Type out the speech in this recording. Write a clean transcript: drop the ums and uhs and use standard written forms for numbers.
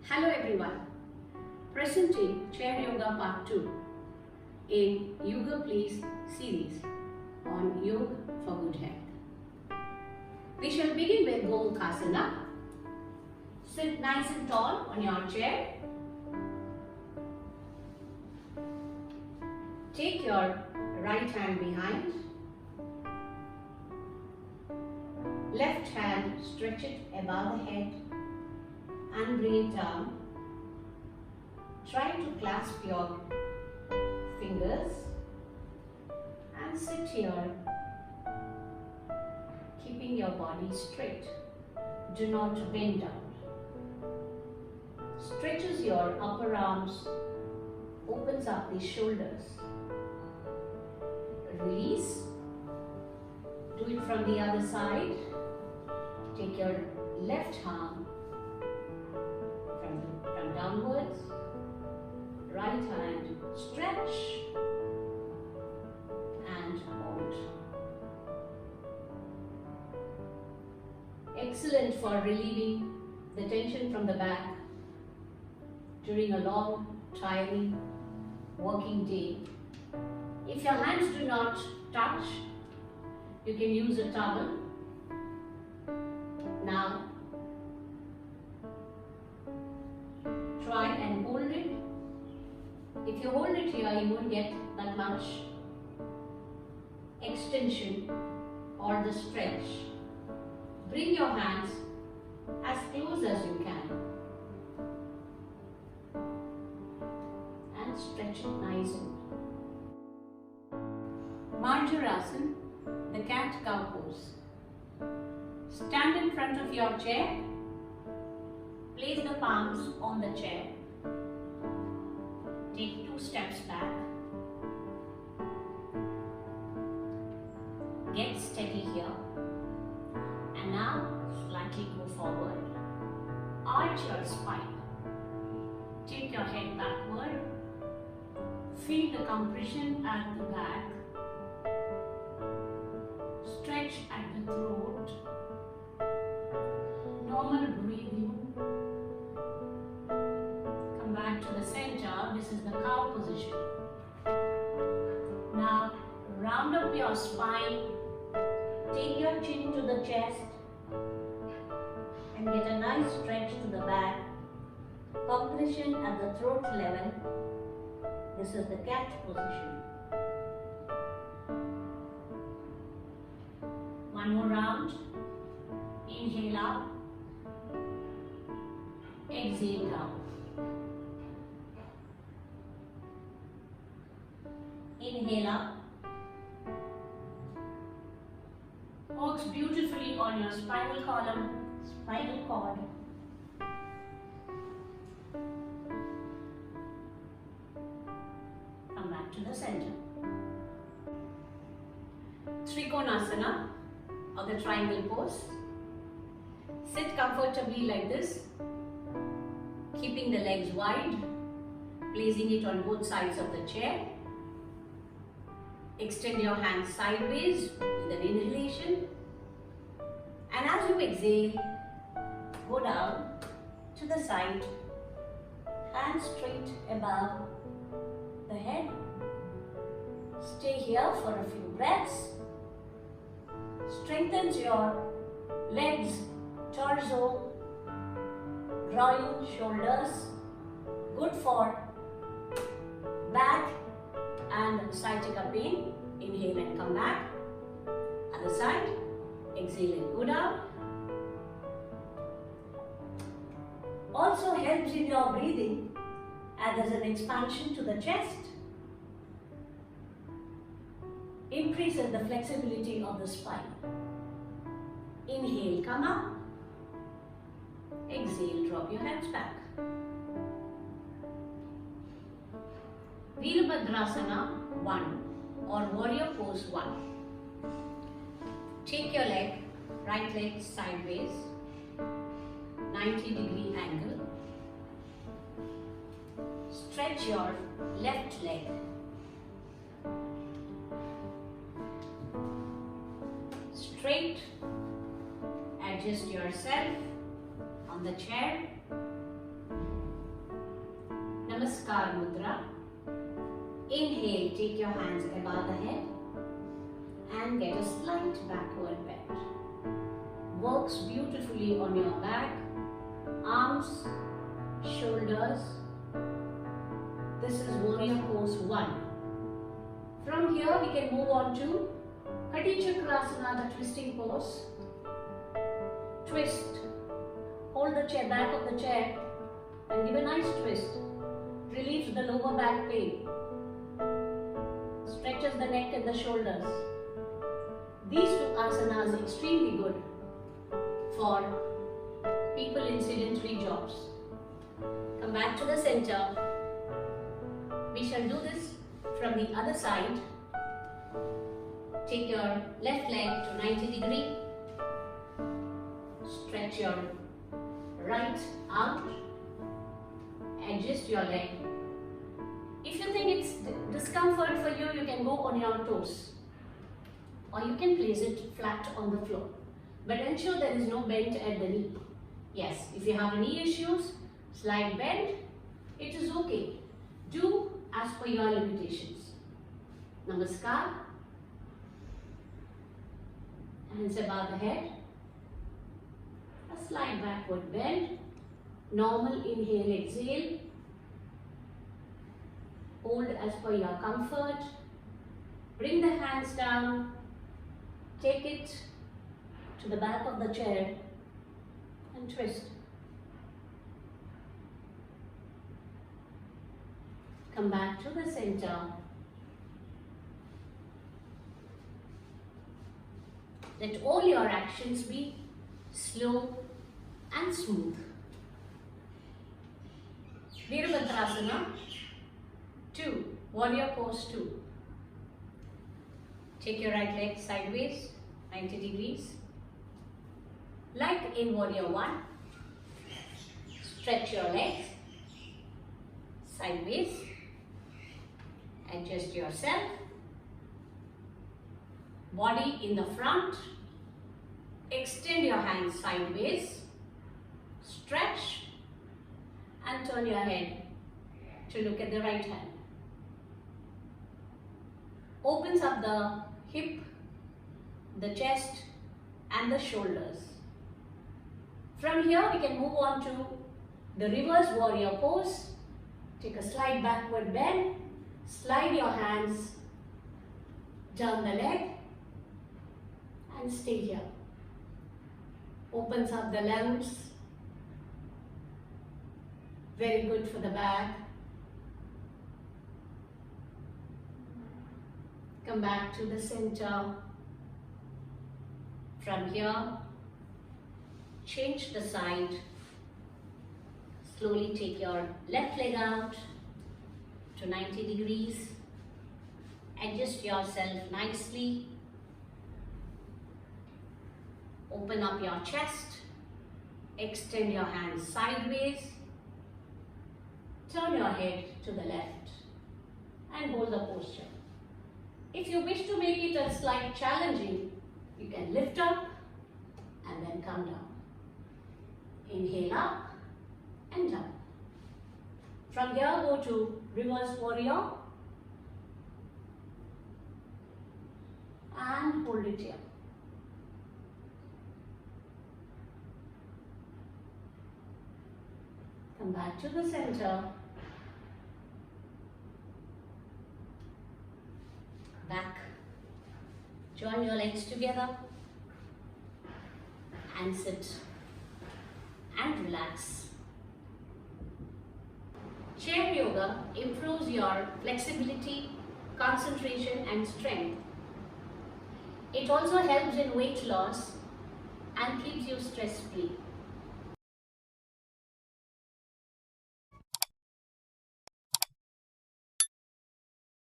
Hello everyone, presenting Chair Yoga Part 2 in Yogaplease series on Yoga for Good Health. We shall begin with Gomukhasana. Sit nice and tall on your chair. Take your right hand behind. Left hand stretch it above the head and bring it down. Try to clasp your fingers and sit here, keeping your body straight. Do not bend down. Stretches your upper arms, opens up the shoulders. Release. Do it from the other side. Take your left arm from downwards, right hand stretch and hold. Excellent for relieving the tension from the back during a long, tiring working day. If your hands do not touch, you can use a towel. Now, try and hold it. If you hold it here, you won't get that much extension or the stretch. Bring your hands as close as you can and stretch it nice and Marjasana, the cat-cow pose. Stand in front of your chair. Place the palms on the chair. Take 2 steps back. Get steady here. And now slightly go forward. Arch your spine. Take your head backward. Feel the compression at the back. Stretch at the throat. Normal breathing. Come back to the center. This is the cow position. Now round up your spine. Take your chin to the chest and get a nice stretch to the back. Compression at the throat level. This is the cat position. One more round. Inhale up. Exhale down. Inhale up. Works beautifully on your spinal column, spinal cord. Come back to the center. Trikonasana, or the triangle pose. Sit comfortably like this, keeping the legs wide, placing it on both sides of the chair. Extend your hands sideways with an inhalation. And as you exhale, go down to the side, hands straight above the head. Stay here for a few breaths. Strengthens your legs, torso, groin, shoulders. Good for back and sciatica pain. Inhale and come back. Other side. Exhale and go down. Also helps in your breathing as there's an expansion to the chest. Increases the flexibility of the spine. Inhale, come up. Exhale, drop your hands back. Veerbhadrasana 1 or warrior pose 1. Take your leg, right leg sideways, 90-degree angle. Stretch your left leg. Straight. Adjust yourself on the chair. Namaskar Mudra. Inhale, take your hands above the head and get a slight backward bend. Works beautifully on your back, arms, shoulders. This is warrior pose 1. From here we can move on to Trikonasana, the twisting pose. Twist. Hold the chair, back of the chair and give a nice twist. Relieves the lower back pain. Stretches the neck and the shoulders. These two asanas are extremely good for people in sedentary jobs. Come back to the center. We shall do this from the other side. Take your left leg to 90 degree. Stretch your right out. Adjust your leg. If you think it's discomfort for you, you can go on your toes. Or you can place it flat on the floor. But ensure there is no bend at the knee. Yes, if you have knee issues, slight bend, it is okay. Do as per your limitations. Namaskar. Hands above the head. A slight backward bend. Normal inhale, exhale. Hold as per your comfort. Bring the hands down. Take it to the back of the chair and twist. Come back to the center. Let all your actions be slow and smooth. Veerbhadrasana 2, warrior pose 2. Take your right leg sideways, 90 degrees. Like in warrior 1, stretch your legs sideways. Adjust yourself. Body in the front. Extend your hands sideways. Stretch and turn your head to look at the right hand. Opens up the hip, the chest and the shoulders. From here we can move on to the reverse warrior pose. Take a slight backward bend. Slide your hands down the leg and stay here. Opens up the lungs. Very good for the back. Come back to the center. From here, change the side. Slowly take your left leg out to 90 degrees. Adjust yourself nicely. Open up your chest. Extend your hands sideways. Turn your head to the left and hold the posture. If you wish to make it a slight challenging, you can lift up and then come down. Inhale up and down. From here, go to reverse warrior and hold it here. Come back to the center. Back. Join your legs together and sit and relax. Chair yoga improves your flexibility, concentration and strength. It also helps in weight loss and keeps you stress-free.